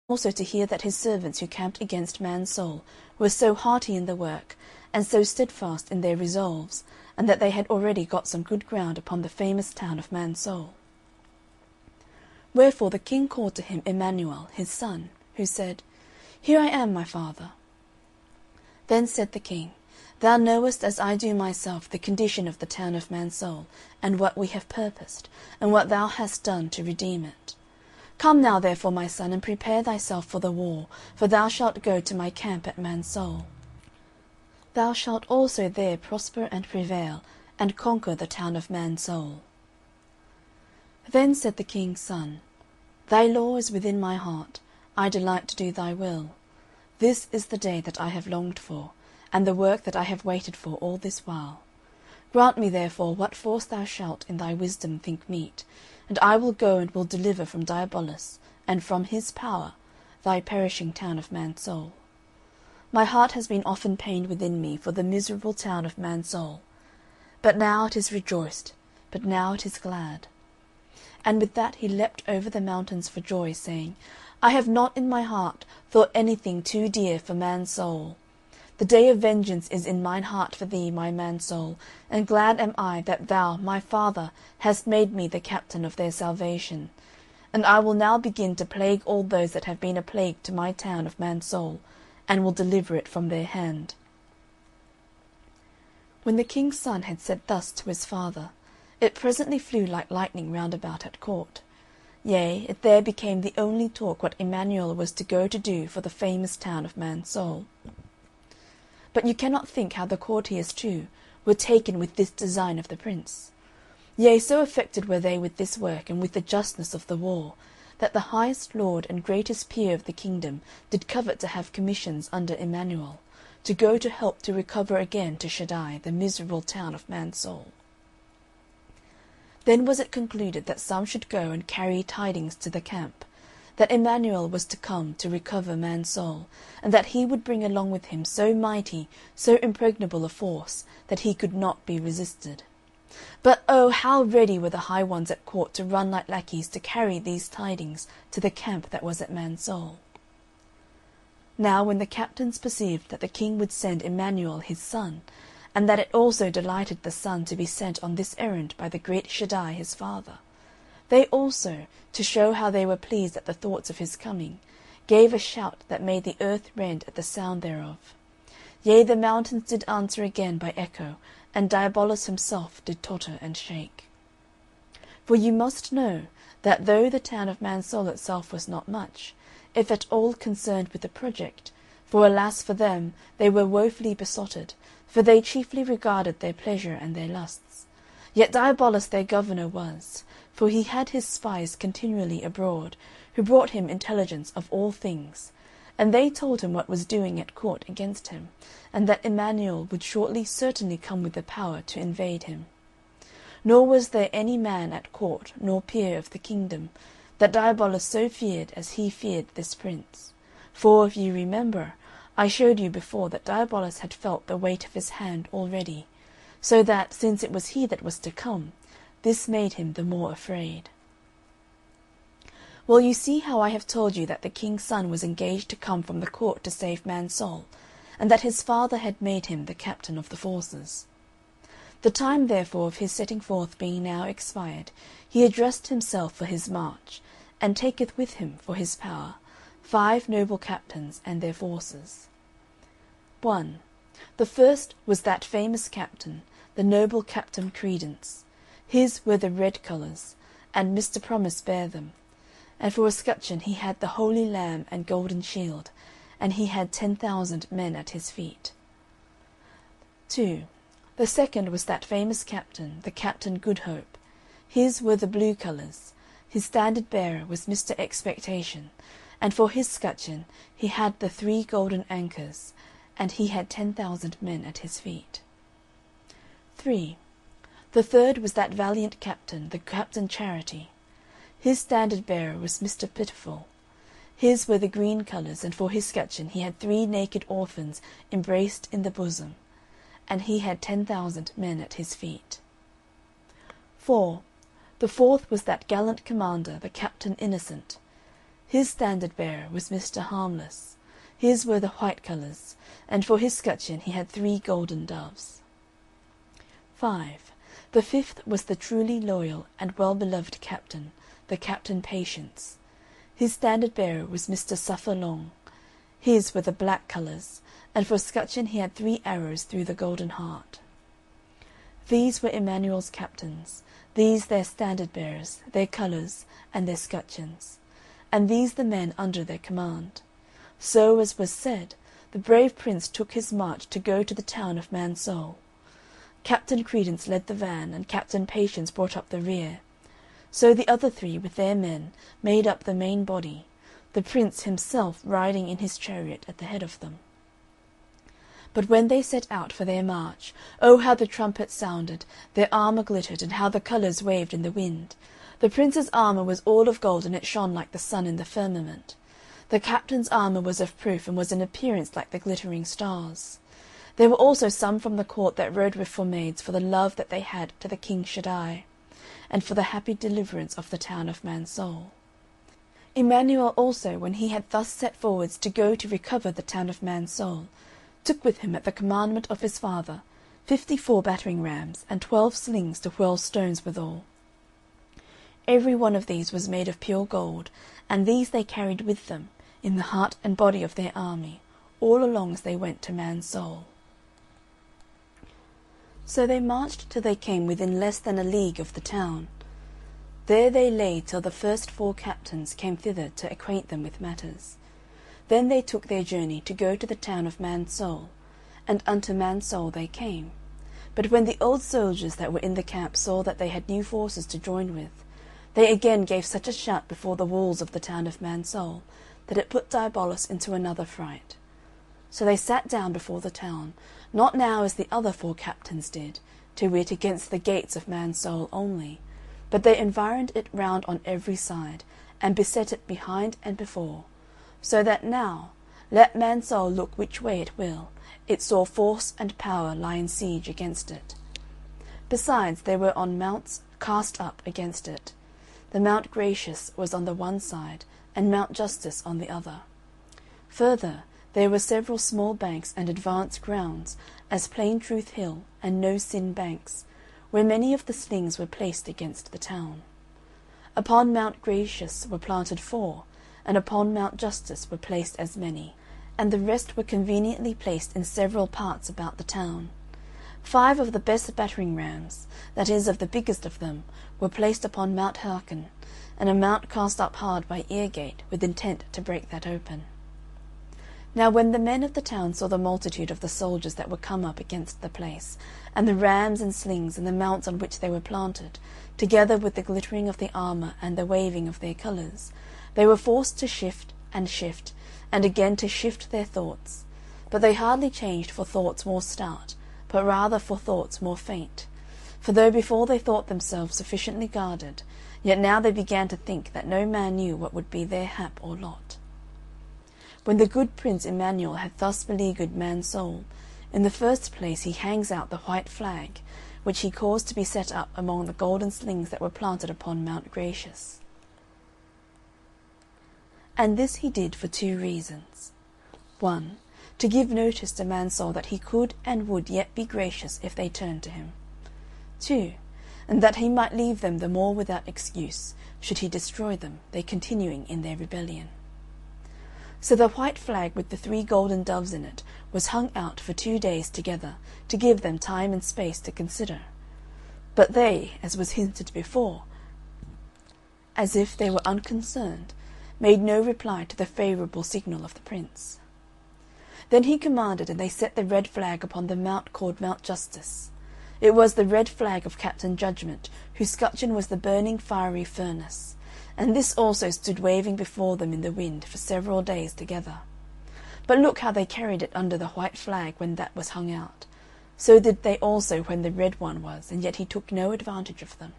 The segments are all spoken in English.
also to hear that his servants who camped against Mansoul were so hearty in the work, and so steadfast in their resolves, and that they had already got some good ground upon the famous town of Mansoul. Wherefore the king called to him Emmanuel, his son, who said, Here I am, my father. Then said the king, Thou knowest as I do myself the condition of the town of Mansoul, and what we have purposed, and what thou hast done to redeem it. Come now therefore, my son, and prepare thyself for the war, for thou shalt go to my camp at Mansoul. Thou shalt also there prosper and prevail, and conquer the town of Mansoul. Then said the king's son, Thy law is within my heart, I delight to do thy will. This is the day that I have longed for, and the work that I have waited for all this while. Grant me therefore what force thou shalt in thy wisdom think meet, and I will go and will deliver from Diabolus, and from his power, thy perishing town of Mansoul. My heart has been often pained within me for the miserable town of Mansoul, but now it is rejoiced, but now it is glad. And with that he leapt over the mountains for joy, saying, I have not in my heart thought anything too dear for Mansoul. The day of vengeance is in mine heart for thee, my Mansoul, and glad am I that thou, my father, hast made me the captain of their salvation. And I will now begin to plague all those that have been a plague to my town of Mansoul, and will deliver it from their hand. When the king's son had said thus to his father, it presently flew like lightning round about at court. Yea, it there became the only talk what Emmanuel was to go to do for the famous town of Mansoul. But you cannot think how the courtiers too were taken with this design of the prince. Yea, so affected were they with this work and with the justness of the war, that the highest lord and greatest peer of the kingdom did covet to have commissions under Emmanuel, to go to help to recover again to Shaddai the miserable town of Mansoul. Then was it concluded that some should go and carry tidings to the camp, that Emmanuel was to come to recover Mansoul, and that he would bring along with him so mighty, so impregnable a force, that he could not be resisted. But oh, how ready were the high ones at court to run like lackeys to carry these tidings to the camp that was at Mansoul. Now when the captains perceived that the king would send Emmanuel his son, and that it also delighted the son to be sent on this errand by the great Shaddai his father, they also, to show how they were pleased at the thoughts of his coming, gave a shout that made the earth rend at the sound thereof. Yea, the mountains did answer again by echo, and Diabolus himself did totter and shake. For you must know that though the town of Mansoul itself was not much, if at all concerned with the project, for alas for them, they were woefully besotted, for they chiefly regarded their pleasure and their lusts. Yet Diabolus their governor was, for he had his spies continually abroad, who brought him intelligence of all things, and they told him what was doing at court against him, and that Emmanuel would shortly certainly come with the power to invade him. Nor was there any man at court, nor peer of the kingdom, that Diabolus so feared as he feared this prince. For, if you remember, I showed you before that Diabolus had felt the weight of his hand already, so that, since it was he that was to come, this made him the more afraid. Well, you see how I have told you that the king's son was engaged to come from the court to save Mansoul, and that his father had made him the captain of the forces. The time therefore of his setting forth being now expired, he addressed himself for his march, and taketh with him for his power 5 noble captains and their forces. 1. The first was that famous captain, the noble Captain Credence. His were the red colours, and Mr. Promise bare them. And for a scutcheon he had the Holy Lamb and golden shield, and he had 10,000 men at his feet. 2. The second was that famous captain, the Captain Goodhope. His were the blue colours. His standard-bearer was Mr. Expectation, and for his scutcheon he had the 3 golden anchors, and he had 10,000 men at his feet. 3. The third was that valiant captain, the Captain Charity. His standard-bearer was Mr. Pitiful. His were the green colours, and for his scutcheon he had 3 naked orphans embraced in the bosom, and he had 10,000 men at his feet. 4. The fourth was that gallant commander, the Captain Innocent. His standard-bearer was Mr. Harmless. His were the white colours, and for his scutcheon he had 3 golden doves. 5. The 5th was the truly loyal and well-beloved captain, the Captain Patience. His standard-bearer was Mr. Suffer Long. His were the black colours, and for scutcheon he had 3 arrows through the golden heart. These were Emmanuel's captains, these their standard-bearers, their colours, and their scutcheons, and these the men under their command. So, as was said, the brave prince took his march to go to the town of Mansoul. Captain Credence led the van, and Captain Patience brought up the rear. So the other 3, with their men, made up the main body, the prince himself riding in his chariot at the head of them. But when they set out for their march, oh, how the trumpets sounded, their armour glittered, and how the colours waved in the wind! The prince's armour was all of gold, and it shone like the sun in the firmament. The captain's armour was of proof, and was in appearance like the glittering stars. There were also some from the court that rode with maids for the love that they had to the King Shaddai, and for the happy deliverance of the town of Mansoul. Emmanuel also, when he had thus set forwards to go to recover the town of Mansoul, took with him at the commandment of his father 54 battering rams, and 12 slings to whirl stones withal. Every one of these was made of pure gold, and these they carried with them, in the heart and body of their army, all along as they went to Mansoul. So they marched till they came within less than a league of the town. There they lay till the first 4 captains came thither to acquaint them with matters. Then they took their journey to go to the town of Mansoul, and unto Mansoul they came. But when the old soldiers that were in the camp saw that they had new forces to join with, they again gave such a shout before the walls of the town of Mansoul that it put Diabolus into another fright. So they sat down before the town, not now as the other 4 captains did, to wit against the gates of Mansoul only, but they environed it round on every side, and beset it behind and before, so that now, let Mansoul look which way it will, it saw force and power lie in siege against it. Besides, there were on mounts cast up against it. The Mount Gracious was on the one side, and Mount Justice on the other. Further, there were several small banks and advanced grounds, as Plain Truth Hill and No Sin Banks, where many of the slings were placed against the town. Upon Mount Gracious were planted 4, and upon Mount Justice were placed as many, and the rest were conveniently placed in several parts about the town. 5 of the best battering rams, that is, of the biggest of them, were placed upon Mount Hearken, and a mount cast up hard by Eargate, with intent to break that open. Now when the men of the town saw the multitude of the soldiers that were come up against the place, and the rams and slings and the mounts on which they were planted, together with the glittering of the armour and the waving of their colours, they were forced to shift, and again to shift their thoughts. But they hardly changed for thoughts more stout, but rather for thoughts more faint. For though before they thought themselves sufficiently guarded, yet now they began to think that no man knew what would be their hap or lot. When the good Prince Emmanuel had thus beleaguered Mansoul, in the first place he hangs out the white flag, which he caused to be set up among the golden slings that were planted upon Mount Gracious. And this he did for 2 reasons. 1, to give notice to Mansoul that he could and would yet be gracious if they turned to him. 2, and that he might leave them the more without excuse, should he destroy them, they continuing in their rebellion. So the white flag with the 3 golden doves in it was hung out for 2 days together, to give them time and space to consider. But they, as was hinted before, as if they were unconcerned, made no reply to the favourable signal of the Prince. Then he commanded, and they set the red flag upon the mount called Mount Justice. It was the red flag of Captain Judgment, whose scutcheon was the burning fiery furnace, and this also stood waving before them in the wind for several days together. But look how they carried it under the white flag when that was hung out. So did they also when the red one was, and yet he took no advantage of them.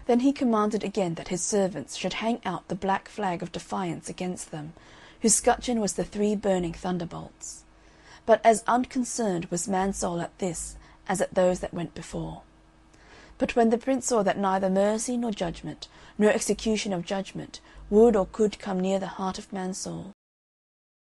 Then he commanded again that his servants should hang out the black flag of defiance against them, whose scutcheon was the 3 burning thunderbolts. But as unconcerned was Mansoul at this as at those that went before. But when the Prince saw that neither mercy nor judgment, nor execution of judgment, would or could come near the heart of Mansoul,